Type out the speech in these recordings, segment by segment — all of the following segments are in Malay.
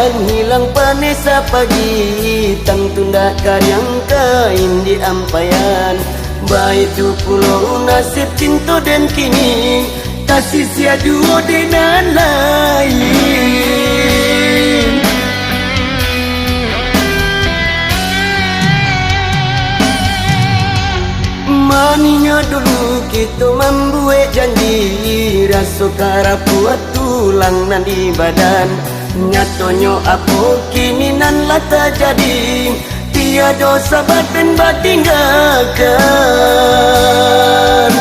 hujan hilang panesa pagi, tang tunda karyang kain di ampayan. Baik tu pulau nasib cinta dan kini, kasih sia duo dengan lain. Maninya dulu kita membuat janji, rasa kara buat tulang nan di badan. Nyatanya apa kini nan lah terjadi, tiada sahabat dan bertinggalkan.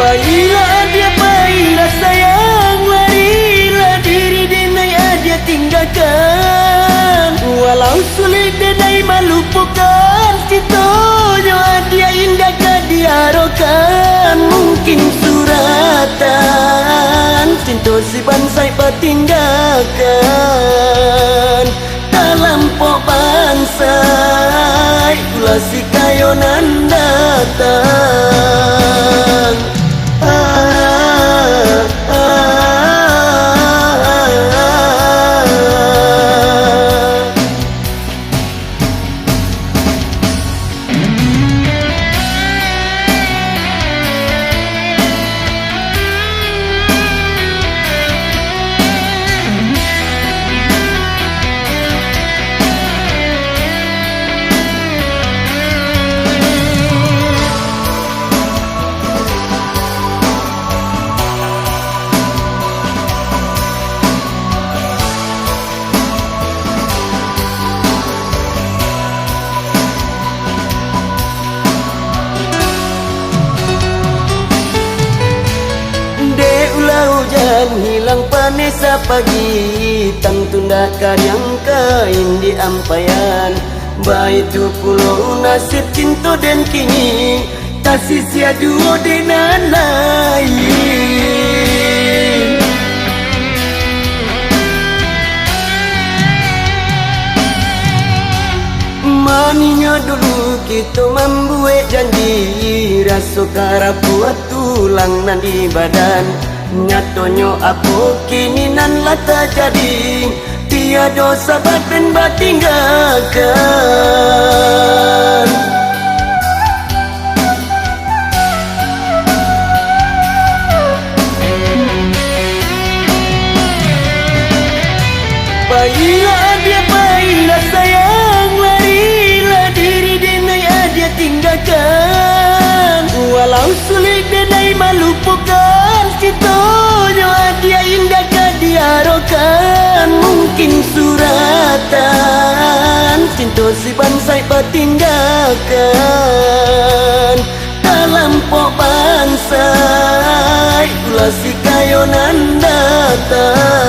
Baiklah dia, baiklah sayang, larilah diri denai dia tinggalkan. Walau sulit denai melupakan, cintonya dia indah diharapkan. Mungkin suratan cinta si bansai bertinggalkan. Dalam pok bansai pula si kayonan datang. Hujan hilang panesa pagi, tang tunda karyang kain di ampayan. Baik tu pulau nasib cinta dan kini, kasih sia duo dengan lain. Maninya dulu kita membuat janji, rasa kara buat tulang nan di badan. Nyatanya apa kini nan lah terjadi, tiada sahabat dan bertinggalkan. Baiklah dia, baiklah sayang, larilah diri denai dia tinggalkan. Walau sulit denai melupakan, cintonya dia indah diharapkan. Mungkin suratan cinta si bansai bertinggalkan. Dalam pok bansai pula si kayonan datang.